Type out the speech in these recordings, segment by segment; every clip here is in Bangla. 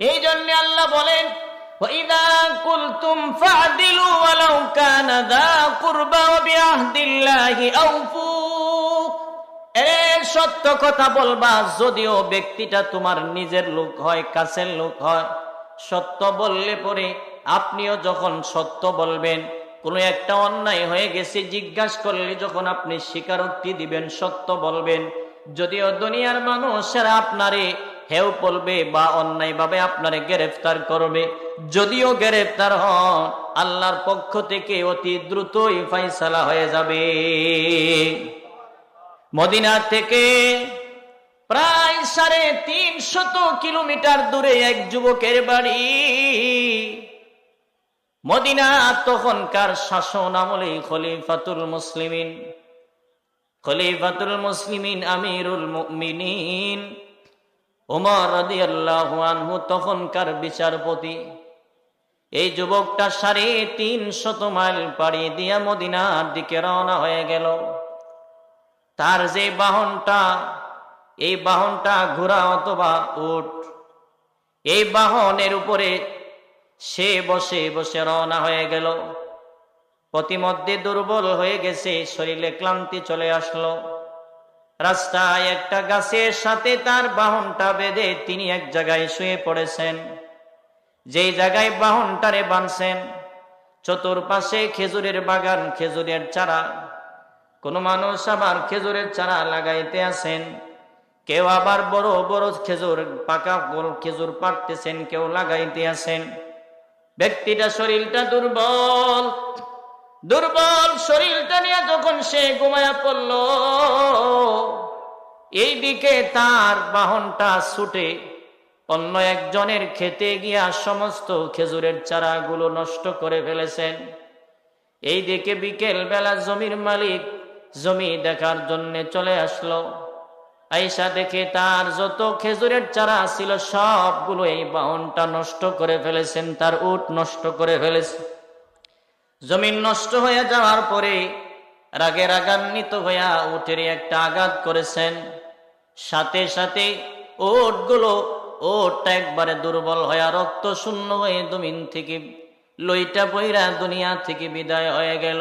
এই জন্য আল্লাহ বলেন, وَإِذَا قُلْتُمْ فَاعْدِلُوا وَلَوْ كَانَ ذَا قُرْبَى وَبِعَهْدِ اللَّهِ أَوْفُوا। সত্য কথা বলবা, যদিও ব্যক্তিটা তোমার নিজের লোক হয়, কাছের লোক হয়। সত্য বললে পরে আপনিও যখন সত্য বলবেন, কোনো একটা অন্যায় হয়ে গেছে জিজ্ঞাসা করলে যখন আপনি স্বীকারোক্তি দিবেন, সত্য বলবেন। যদিও দুনিয়ার মানুষেরা আপনারে হেউ বলবে বা অন্যায়ভাবে আপনারে গ্রেফতার করবে, যদিও গ্রেফতার হন, আল্লাহর পক্ষ থেকে অতি দ্রুতই ফয়সালা হয়ে যাবে। মদিনা থেকে প্রায় 350 কিলোমিটার দূরে এক যুবকের বাড়ি। মদিনা তখনকার শাসন আমলে খলিফাতুল মুসলিমিন আমিরুল মুমিনিন ওমর রাদিয়াল্লাহু আনহু তখনকার বিচারপতি। এই যুবকটা 350 মাইল পাড়ি দিয়া মদিনার দিকে রওনা হয়ে গেল। তার যে বাহনটা, এই বাহনটা ঘোড়া অথবা উট, এই বাহনের উপরে সে বসে বসে রওনা হয়ে গেল। প্রতিমধ্যে দুর্বল হয়ে গেছে, শরীরে ক্লান্তি চলে আসলো। রাস্তায় একটা গাছের সাথে তার বাহনটা বেঁধে তিনি এক জায়গায় শুয়ে পড়েছেন। যেই জায়গায় বাহনটারে বাঁধছেন, চতুর্পাশে খেজুরের বাগান, খেজুরের চারা। কোন মানুষ আবার খেজুরের চারা লাগাইতে আছেন, কেউ আবার বড় বড় খেজুর, পাকা খেজুর পাড়তেছেন, কেউ লাগাইতে আছেন। ব্যক্তিটা শরীরটা দুর্বল শরীরটা নিয়ে যখন সে ঘুমায়া পড়ল, এই দিকে তার বাহনটা ছুটে অন্য একজনের খেতে গিয়া সমস্ত খেজুরের চারাগুলো নষ্ট করে ফেলেছেন। এই দিকে বিকেল বেলা জমির মালিক জমি দেখার জন্য চলে আসলো। আয়েশা দেখে তার যত খেজুরের চারা ছিল সবগুলো এই বাহনটা নষ্ট করে ফেলেছেন, তার উট নষ্ট করে ফেলেছে। জমিন নষ্ট হয়ে যাওয়ার পরে রাগে রাগান্বিত হইয়া উটের একটা আঘাত করেছেন। সাথে সাথে ওটটা একবারে দুর্বল হইয়া রক্ত শূন্য হয়ে জমিন থেকে লইটা বইরা দুনিয়া থেকে বিদায় হয়ে গেল।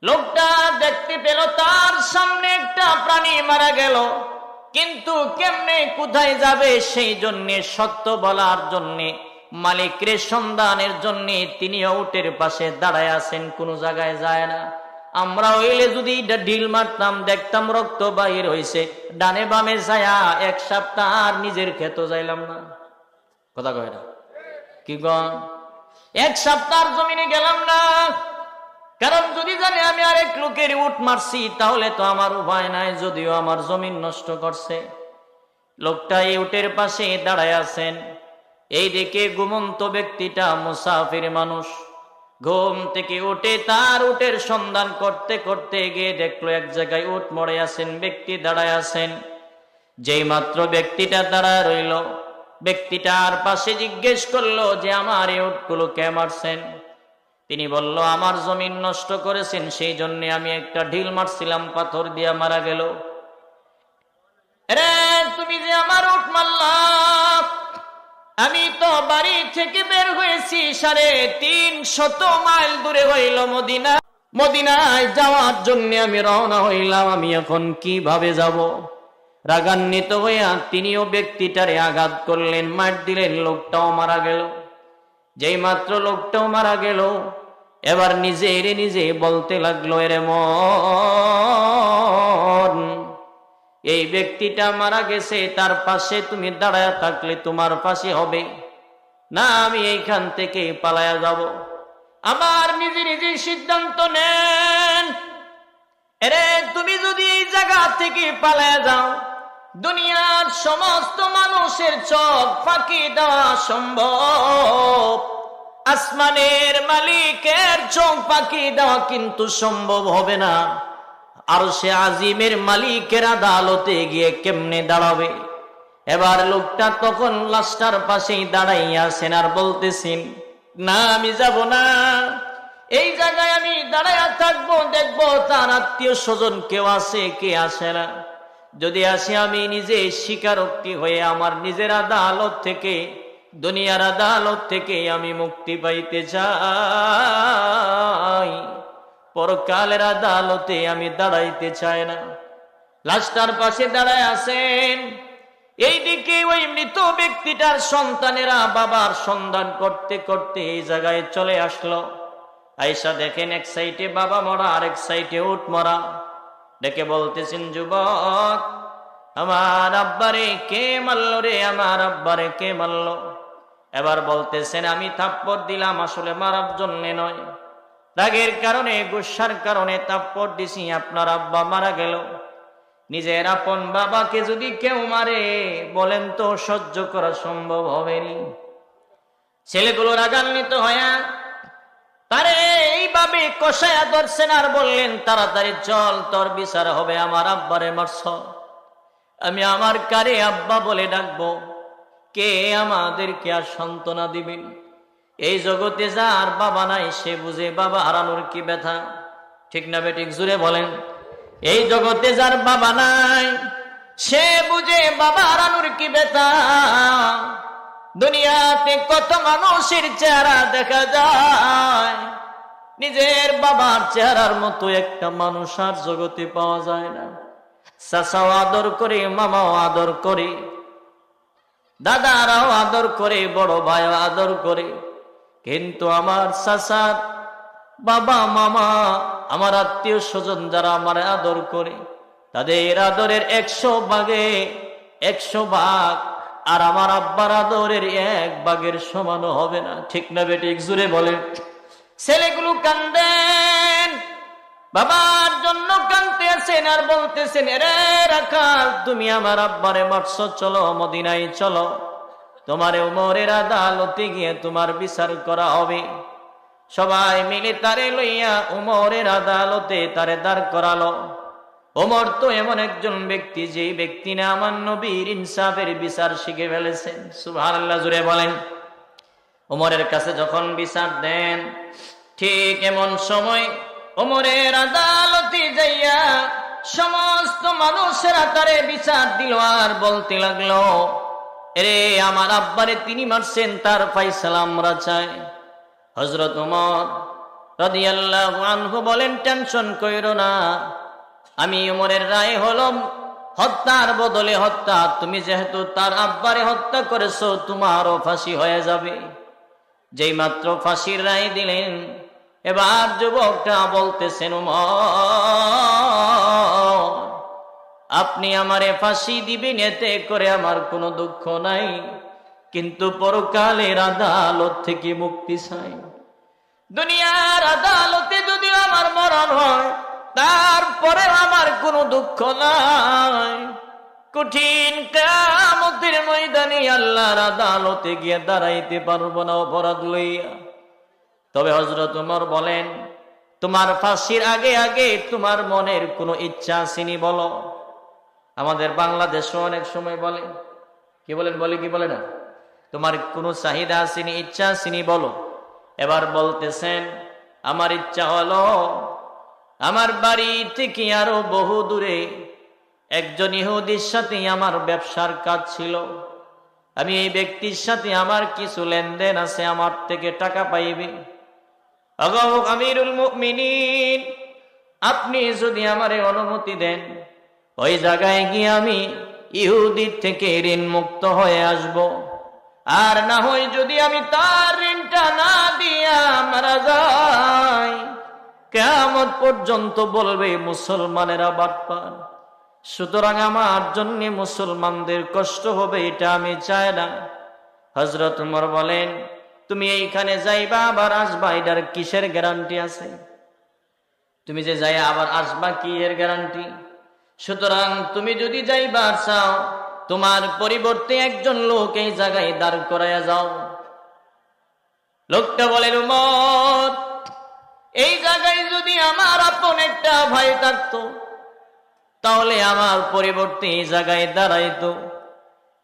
লোকটা দেখতে পেল তার সামনে একটা প্রাণী মারা গেল, কিন্তু কেমনে কোথায় যাবে সেই জন্য, সত্য বলার জন্য, মালিকের সন্ধানের জন্য তিনি উটের পাশে দাঁড়ায় আছেন, কোন জায়গায় যায় না। আমরা হইলে যদি ঢিল মারতাম, দেখতাম রক্ত বাহির হইছে, ডানে বামে যায়া এক সপ্তাহ আর নিজের ক্ষেত যাইলাম না। কথা কয় না কি গন? এক সপ্তাহ জমিনে গেলাম না, কারণ যদি জানি আমি আরেক লোকের উট মারছি তাহলে তো আমার উপায় নাই, যদিও আমার জমিন নষ্ট করছে। লোকটা এই উটের পাশে দাঁড়ায় আছেন। এইদিকে ঘুমন্ত ব্যক্তিটা মুসাফির মানুষ, ঘুম থেকে উঠে তার উটের সন্ধান করতে করতে গিয়ে দেখলো এক জায়গায় উট মরে আছেন, ব্যক্তি দাঁড়ায় আছেন। যেই মাত্র ব্যক্তিটা দাঁড়ায় রইল, ব্যক্তিটার পাশে জিজ্ঞেস করলো যে আমার এই উটগুলো কে মারছেন? তিনি বলল, আমার জমিন নষ্ট করেছেন, সেই জন্য আমি একটা ঢিল মারছিলাম, পাথর দিয়া মারা গেল। রে তুমি যে আমার উট মারলা, আমি তো বাড়ি থেকে বের হয়েছি 350 মাইল দূরে হইল মদিনায় যাওয়ার জন্য আমি রওনা হইলাম, আমি এখন কিভাবে যাব? রাগান্বিত হইয়া তিনিও ব্যক্তিটারে আঘাত করলেন, মার দিলেন, লোকটাও মারা গেল। যেই মাত্র লোকটাও মারা গেল, এবার নিজে বলতে লাগলো, এরে মন, এই ব্যক্তিটা মারা গেছে, তার পাশে তুমি দাঁড়ায় থাকলে তোমার পাশে হবে না, আমি এইখান থেকে পালায়া যাব। আবার নিজে সিদ্ধান্ত নেন, এরে তুমি যদি এই জায়গা থেকে পালায়া যাও, দুনিয়ার সমস্ত মানুষের চোখ ফাঁকি দেওয়া সম্ভব, আসমানের মালিকের চোখ ফাঁকি দেওয়া কিন্তু সম্ভব হবে না। আরশে আজিমের মালিকের আদালতে গিয়ে কেমনে দাঁড়াবে? এবার লোকটা তখন লাশটার পাশেই দাঁড়াইয়া আছেন আর বলতেছেন, না আমি যাব না, এই জায়গায় আমি দাঁড়াইয়া থাকবো, দেখবো তার আত্মীয় স্বজন কেউ আসে কে আসে না। যদি আসে আমি নিজে স্বীকারোক্তি হয়ে আমার নিজের আদালত থেকে দুনিয়ার আদালত থেকে আমি মুক্তি পাইতে চাই, পরকালের আদালতে আমি দাঁড়াইতে চাই না। লাশটার পাশে দাঁড়ায় আছেন। এইদিকে ওই মৃত ব্যক্তিটার সন্তানেরা বাবার সন্ধান করতে করতে এই জায়গায় চলে আসলো। আয়েশা দেখেন এক সাইডে বাবা মরা, আরেক সাইডে উট মরা। ডেকে বলতেছেন, যুবক, আমার আব্বারে কে মারলো রে, আমার আব্বারে কে মারলো? এবার বলতেছেন, আমি থাপ্পড় দিলাম, আসলে মারার জন্যে নয়, রাগের কারণে, গুসার কারণে থাপ্পড় দিছি, আপনার আব্বা মারা গেল। নিজের আপন বাবাকে যদি কেউ মারে, বলেন তো সহ্য করা সম্ভব হবে নি? ছেলেগুলো রাগান্বিত হয়া তারে এইভাবে কষায়া ধরছেন আর বললেন, তাড়াতাড়ি চল, তোর বিচার হবে। আমার আব্বারে মারছ, আমি আমার কারে আব্বা বলে ডাকবো? কে আমাদেরকে আর সান্ত্বনা দিবেন? এই জগতে যার বাবা নাই সে বুঝে বাবা হারানোর কি ব্যথা, ঠিক না বেঠিক? জুড়ে বলেন। এই জগতে যার বাবা নাই সে বুঝে বাবা হারানোর কি ব্যথা। দুনিয়াতে কত মানুষের চেহারা দেখা যায়, নিজের বাবার চেহারার মতো একটা মানুষ আর জগতে পাওয়া যায় না। চাচাও আদর করে, মামাও আদর করে, দাদারাও আদর করে, বড় ভাইও আদর করে, কিন্তু আমার চাচা, বাবা, মামা, আমার আত্মীয় স্বজন যারা আমার আদর করে, তাদের আদরের 100 ভাগে 100 ভাগ আর আমার আব্বার আদরের 1 ভাগের সমানও হবে না, ঠিক না বেঠিক? জুড়ে বলেন। ছেলেগুলো কান্দেন, বাবার জন্য কাঁদতে আছেন আর বলতেছেন, রে রাখাল, তুমি আমার আব্বারে মারছ, চলো মদিনায় চলো, তোমার উমরের আদালতে গিয়ে তোমার বিচার করা হবে। সবাই মিলে তারে লইয়া উমরের আদালতে তারে দাঁড় করালো। ওমর তো এমন একজন ব্যক্তি, যে ব্যক্তি না আমার নবীর ইনসাফের বিচার শিখে ফেলেছেন। সুবহানাল্লাহ, জুড়ে বলেন। ওমরের কাছে যখন বিচার দেন, ঠিক এমন সময় ওমরের আদালতে যাইয়া সমস্ত মানুষেরা তারে বিচার দিল আর বলতে লাগলো, এরে আমার আব্বারে তিনি মারছেন, তার ফায়সালা আমরা চাই। হযরত ওমর রাদিয়াল্লাহু আনহু বলেন, টেনশন কইরো না, আমি ওমরের রায় হলো হত্যার বদলে হত্যা। তুমি যেহেতু তার আব্বারে হত্যা করেছো, তোমারও ফাঁসি হয়ে যাবে। যেই মাত্র ফাঁসির রায় দিলেন, এবার যুবকটা বলতেছেন, ওমর, আপনি আমারে ফাঁসি দিবেন, এতে করে আমার কোনো দুঃখ নাই, কিন্তু পরকালের আদালত থেকে মুক্তি চাই। দুনিয়ার আদালতে যদি আমার মরণ হয়, তারপরে আমার কোনো দুঃখ নাই। কঠিন কিয়ামতের ময়দানে আল্লাহর আদালতে গিয়ে দাঁড়াইতে পারবো না অপরাধ লইয়া। তবে হযরত ওমর বলেন, তোমার ফাঁসির আগে আগে তোমার মনের কোনো ইচ্ছা আসেনি বলো? আমাদের বাংলাদেশে অনেক সময় বলে, কি বলেন, বলে কি বলে না, তোমার কোনো চাহিদা আসেনি, ইচ্ছা আসেনি বলো? এবার বলতেছেন, আমার ইচ্ছা হলো আমার বাড়ি থেকে আরো বহু দূরে একজন ইহুদির সাথে আমার ব্যবসার কাজ ছিল, আমি এই ব্যক্তির সাথে আমার কিছু লেনদেন আছে, আমার থেকে টাকা পাইবে। আমিরুল মুমিনিন, আপনি যদি আমারে অনুমতি দেন, ওই জায়গায় গিয়ে আমি ইহুদির থেকে ঋণ মুক্ত হয়ে আসব। আর না হয় যদি আমি তার ঋণটা না দিয়া মারা যাই, কিয়ামত পর্যন্ত বলবে মুসলমানেরা বাটপার। সুতরাং আমার জন্য মুসলমানদের কষ্ট হবে, এটা আমি চাই না। হযরত ওমর বলেন, তুমি এইখানে যাইবা আবার আসবা, এটার কিসের গ্যারান্টি আছে? তুমি যে যাই আবার আসবা, কি এর গ্যারান্টি? সুতরাং তুমি যদি যাইবা চাও, তোমার পরিবর্তে একজন লোক এই জায়গায় দাঁড় করাইয়া যাও। লোকটা বলেন, ওমর, এই জায়গায় যদি আমার আপন একটা ভাই থাকতো, তাহলে আমার পরিবর্তে এই জায়গায় দাঁড়াইতো।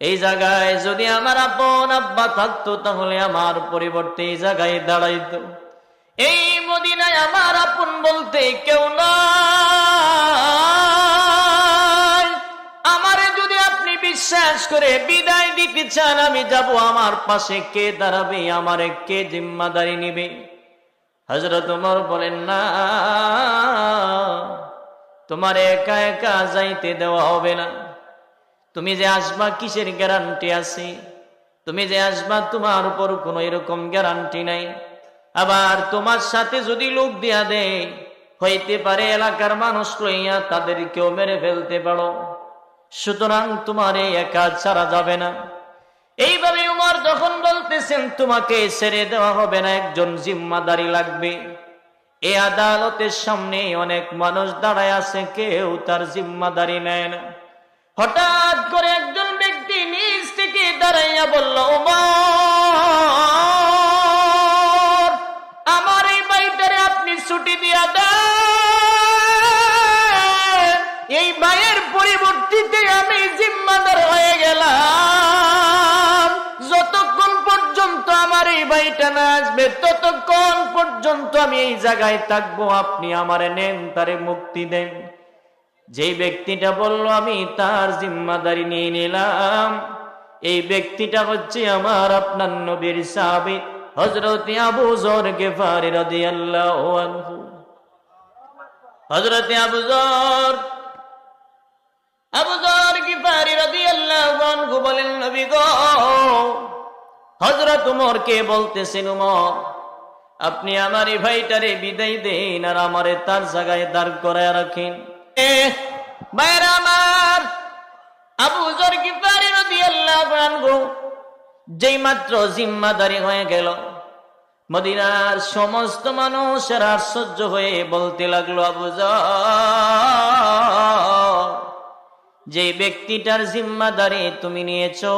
এই জায়গায় যদি আমার আপন আব্বা থাকতো, তাহলে আমার পরিবর্তে এই জায়গায় দাঁড়াইতো। এই মদিনায় আমার আপন বলতে কেউ নাই। আমারে যদি আপনি বিশ্বাস করে বিদায় দিতে চান, আমি যাব, আমার পাশে কে দাঁড়াবে, আমারে কে জিম্মাদারি নিবে? হযরত ওমর বলেন, না, তোমার একা একা যাইতে দেওয়া হবে না। তুমি যে আসবা কিসের গ্যারান্টি আছে? তুমি যে আসবা তোমার উপর কোনো এরকম গ্যারান্টি নাই। আবার তোমার সাথে যদি লোক দিয়া দেয়, হইতে পারে এলাকার মানুষ লইয়া তাদেরকেও মেরে ফেলতে পারো। সুতরাং তোমার এই একা ছাড়া যাবে না। এইভাবে উমর যখন বলতেছেন তোমাকে ছেড়ে দেওয়া হবে না, একজন জিম্মাদারি লাগবে, এই আদালতের সামনে অনেক মানুষ দাঁড়ায় আছে, কেউ তার জিম্মাদারি নেয় না। হঠাৎ করে একজন ব্যক্তি নিজ থেকে দাঁড়াইয়া বলল, ওমর, আমার এই ভাইটারে আপনি ছুটি দিয়া দেন, এই ভাইয়ের পরিবর্তিতে আমি জিম্মাদার হয়ে গেলাম। যতক্ষণ পর্যন্ত আমার এই ভাইটা না আসবে ততক্ষণ পর্যন্ত আমি এই জায়গায় থাকবো, আপনি আমারে নেন, তারে মুক্তি দেন। যেই ব্যক্তিটা বলল আমি তার জিম্মাদারি নিয়ে নিলাম, এই ব্যক্তিটা হচ্ছে আমার আপনার নবীর সাহাবী হযরত আবু যর গিফারী রাদিয়াল্লাহু আনহু। হযরত আবু যর গিফারী রাদিয়াল্লাহু আনহু বলেন, নবী গো, হযরত ওমরকে বলতেছেন, ওমর, আপনি আমার এই ভাইটারে বিদায় দেন আর আমারে তার জায়গায় দাঁড় করায় রাখেন। ভাইরা আমার, আবু যর গিফারী রাদিয়াল্লাহু আনহু যেই মাত্র জিম্মাদারি হয়ে গেল, মদিনার সমস্ত মানুষের আশ্চর্য হয়ে বলতে লাগলো, আবু যর, যে ব্যক্তিটার জিম্মাদারি তুমি নিয়েছো,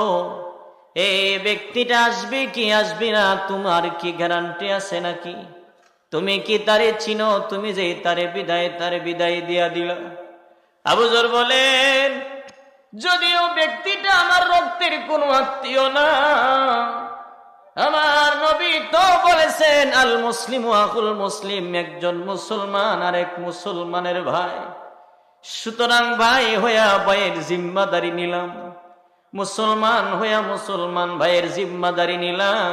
এই ব্যক্তিটা আসবে কি আসবে না তোমার কি গ্যারান্টি আছে নাকি? তুমি কি তারে চিনো? তুমি যে তারে বিদায় দিয়া দিল। আবু যর বলেন, যদিও ব্যক্তিটা আমার রক্তের কোনো আত্মীয় না, আমার নবী তো বলেছেন, আল মুসলিম আকুল মুসলিম, একজন মুসলমান আর এক মুসলমানের ভাই। সুতরাং ভাই হইয়া ভাইয়ের জিম্মাদারি নিলাম, মুসলমান হইয়া মুসলমান ভাইয়ের জিম্মাদারি নিলাম।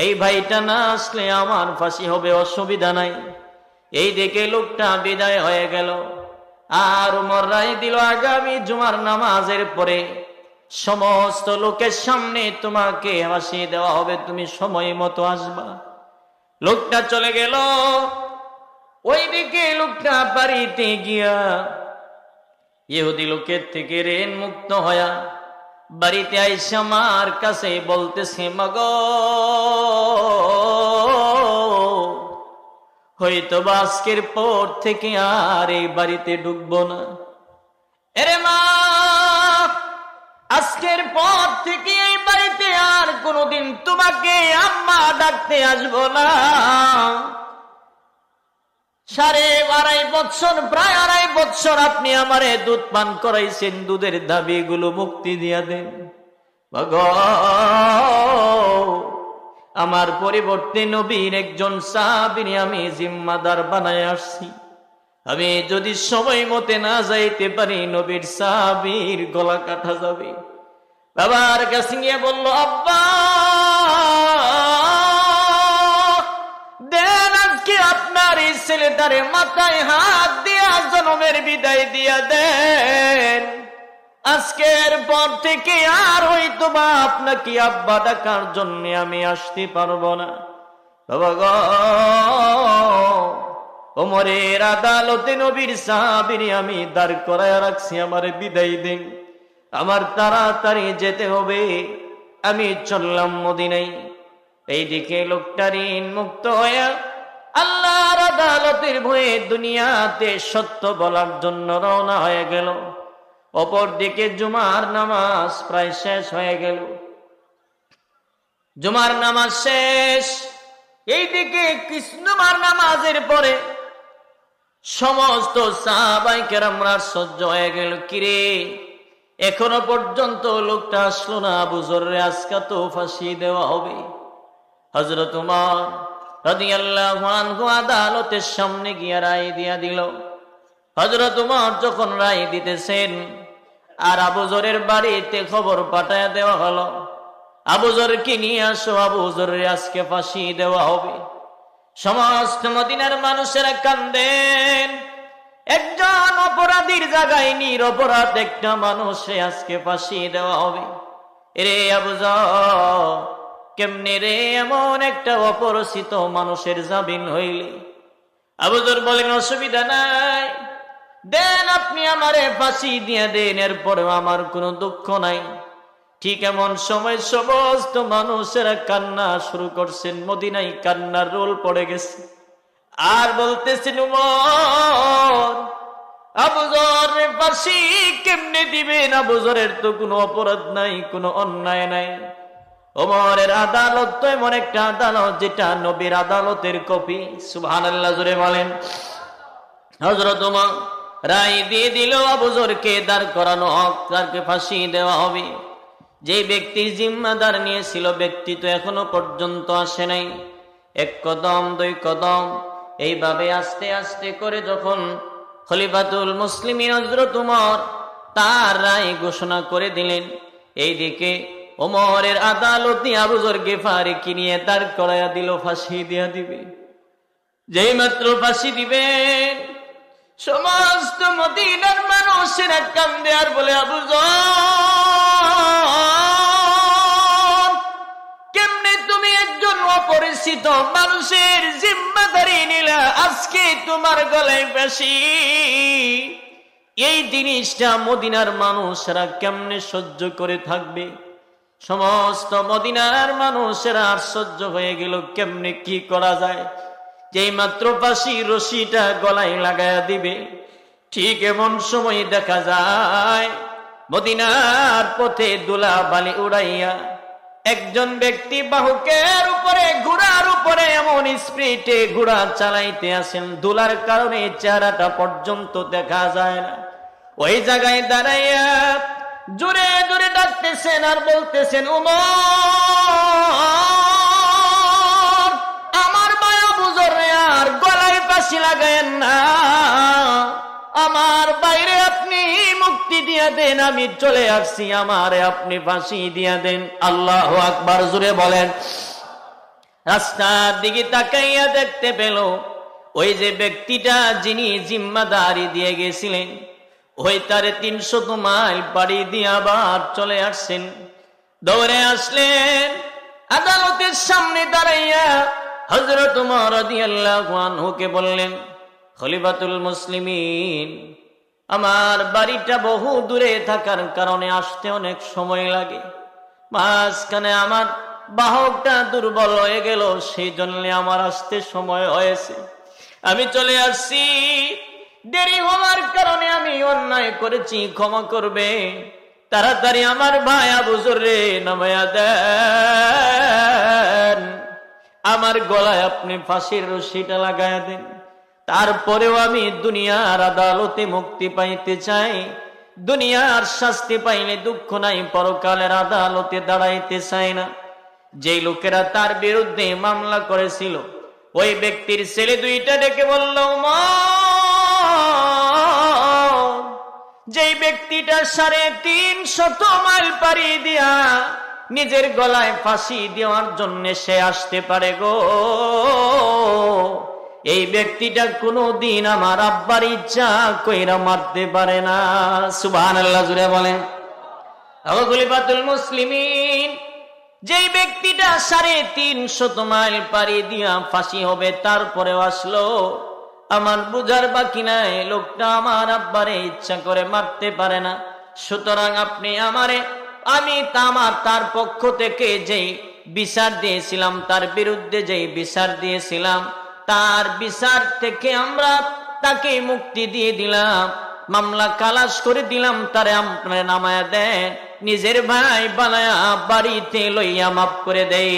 এই ভাইটা না আসলে আমার ফাঁসি হবে, অসুবিধা নাই। এই দেখে লোকটা বিদায় হয়ে গেল। আর উমর রায় দিল, আগামী জুমার নামাজের পরে সমস্ত লোকের সামনে তোমাকে ফাঁসি দেওয়া হবে, তুমি সময় মতো আসবা। লোকটা চলে গেল। ওইদিকে লোকটা বাড়িতে গিয়া ইহুদি লোকের থেকে ঋণ মুক্ত হয়া বাড়িতে আইসা মার কাছে বলতেছে, মাগো, হয়তো আজকের পর থেকে আর এই বাড়িতে ঢুকবো না। এরে মা, আজকের পর থেকে এই বাড়িতে আর কোনোদিন তোমাকে আম্মা ডাকতে আসবো না। প্রায় আড়াই বছর আপনি আমারে দুধ পান করাইছেন, দুধের দাবিগুলো মুক্তি দিয়া দেন। আমার পরিবর্তে নবীর একজন সাহাবীর আমি জিম্মাদার বানায় আসছি। আমি যদি সময় মতে না যাইতে পারি, নবীর সাহাবীর গলা কাটা যাবে। বাবার কাছে গিয়ে বলল, আব্বা, দেন আজকে আপনার এই ছেলেটারে মাথায় হাত দিয়া জনমের বিদায় দিয়া দেন। আজকের পর থেকে আর হয়তো বা আপনাকে আব্বা ডাকার জন্য আমি আসতে পারবো না। বাবা গো, ওমরের আদালতে নবীর সাহাবীর আমি দাঁড় করায় রাখছি, আমার বিদায় দেন, আমার তাড়াতাড়ি যেতে হবে, আমি চললাম মদিনায়। এইদিকে লোকটা ঋণ মুক্ত হয়ে আল্লাহর আদালতের ভয়ে দুনিয়াতে সত্য বলার জন্য রওনা হয়ে গেল। অপরদিকে জুমার নামাজ প্রায় শেষ হয়ে গেল। জুমার নামাজ শেষ। এইদিকে জুমার নামাজের পরে সমস্ত সাহাবায়ে কেরামরা সহ্য হয়ে গেল, কিরে এখনো পর্যন্ত লোকটা আসলো না, আবু যররে আজকে তো ফাঁসি দেওয়া হবে। হযরত ওমর রাদিয়াল্লাহু আনহু আদালতের সামনে গিয়ে রায় দিয়া দিল। হযরত ওমর যখন রায় দিতেছেন, আর আবু যরের বাড়িতে খবর পাঠায় দেওয়া হলো, আবু যরকে নিয়ে আসো, আবু যরের আজকে ফাঁসি দেওয়া হবে। সমস্ত মদিনার মানুষেরা কান্দেন, একজন অপরাধীর জায়গায় নিরপরাধ একটা মানুষে আজকে ফাঁসি দেওয়া হবে। রে আবু যর, কেমনে রে এমন একটা অপরিচিত মানুষের জামিন হইলে? আবু যর বলেন, অসুবিধা নাই, দেন আপনি আমারে ফাঁসি দিয়ে দেন, এরপরেও আমার কোনো দুঃখ নাই। ঠিক এমন সময় সমস্ত মানুষেরা কান্না শুরু করছেন, মদিনায় কান্নার রোল পড়ে গেছে। আর বলতেছেন, উমর, আবু যরের ফাঁসি কেমনে দিবেন? আবু যরের তো কোনো অপরাধ নাই, কোনো অন্যায় নাই। ওমরের আদালত তো এমন একটা আদালত যেটা নবীর আদালতের কপি। সুবহানাল্লাহ, জোরে বলেন। হযরত ওমর রায় দিয়ে দিল, আবু যরকে দাঁড় করানো হোক, তাকে ফাঁসি দেওয়া হবে। যে ব্যক্তির জিম্মাদার নিয়েছিল ব্যক্তি তো এখনো পর্যন্ত আসে নাই। এক কদম, দুই কদম, এইভাবে আস্তে আস্তে করে যখন খলিফাতুল মুসলিমিন হযরত ওমর তার রায় ঘোষণা করে দিলেন, এইদিকে ওমরের আদালতে আবু যর গিফারিকে নিয়ে দাঁড় করাইয়া দিল, ফাঁসি দিয়া দিবে। যেই মাত্র ফাঁসি দিবেন, সমস্ত মদিনার মানুষেরা কান্দে আর বলে, আবু যর, কেমনে তুমি একজন অপরিচিত মানুষের জিম্মাদারি নিলা, আজকে তোমার গলায় ফাঁসি। এই জিনিসটা মদিনার মানুষেরা কেমনে সহ্য করে থাকবে? সমস্ত মদিনার মানুষেরা আশ্চর্য হয়ে গেল, কেমনে কি করা যায়? যেই মাত্র ফাঁসি রশিটা গলায় লাগায়া দিবে, ঠিক এমন সময় দেখা যায় মদিনার পথে দুলা বালি উড়াইয়া একজন ব্যক্তি বাহুকের উপরে, ঘোড়ার উপরে এমন স্পিডে ঘোড়া চালাইতে আসেন, দুলার কারণে চেহারাটা পর্যন্ত দেখা যায় না। ওই জায়গায় দাঁড়াইয়া জোরে জোরে ডাকতেছেন আর বলতেছেন, উমর, আমার ভাই আবু যর আর গলায় ফাঁসি লাগায়েন না, আমার বাইরে আপনি মুক্তি দিয়া দেন, আমি চলে আসছি, আমারে আপনি ফাঁসি দিয়া দেন। আল্লাহু আকবার, জোরে বলেন। রাস্তার দিকে তাকাইয়া দেখতে পেল ওই যে ব্যক্তিটা যিনি জিম্মাদারি দিয়ে গেছিলেন, ওই তারে 300 মাইল পাড়ি দিয়ে আবার চলে আসছেন। দৌড়ে আসলেন, আদালতের সামনে দাঁড়াইয়া হযরত ওমর রাদিয়াল্লাহু আনহুকে বললেন, খলিফাতুল মুসলিমিন, আমার বাড়িটা বহু দূরে থাকার কারণে আসতে অনেক সময় লাগে, মাঝখানে আমার বাহকটা দুর্বল হয়ে গেল, সেই জন্য আমার আসতে সময় হয়েছে, আমি চলে আসছি, দেরি হওয়ার কারণে আমি অন্যায় করেছি, ক্ষমা করবে, তাড়াতাড়ি আমার ভাই আবু যররে নামায়া দেন, আমার গলায় আপনি ফাঁসির রশিটা লাগায়া দেন, তারপরেও আমি দুনিয়ার আদালতে মুক্তি পাইতে চাই, দুনিয়ার শাস্তি পাইলে দুঃখ নাই, পরকালের আদালতে দাঁড়াইতে চাই না। যেই লোকেরা তার বিরুদ্ধে মামলা করেছিল ওই ব্যক্তির ছেলে দুইটা ডেকে বলল, যেই ব্যক্তিটা 350 মাইল পাড়ি দিয়া নিজের গলায় ফাঁসি দেওয়ার জন্য সে আসতে পারে গো, এই ব্যক্তিটা কোনদিন আমার আব্বার ইচ্ছা কইরা মারতে পারে না। সুবহানাল্লাহ, জুড়ে বলেন। খলিফাতুল মুসলিমিন, যেই ব্যক্তিটা 350 মাইল পাড়ি দিয়া ফাঁসি হবে তারপরেও আসলো, আমার বুঝার বাকি নাই, লোকটা আমার আব্বারে ইচ্ছা করে মারতে পারে না, সুতরাং আপনি আমারে, আমি তার পক্ষ থেকে যেই বিচার দিয়েছিলাম, তার বিরুদ্ধে যেই বিচার দিয়েছিলাম, তার বিচার থেকে আমরা তাকে মুক্তি দিয়ে দিলাম, মামলা খালাস করে দিলাম, তারে আপনার নামায়া দেন, নিজের ভাই বানায়া বাড়িতে লইয়া মাফ করে দেয়।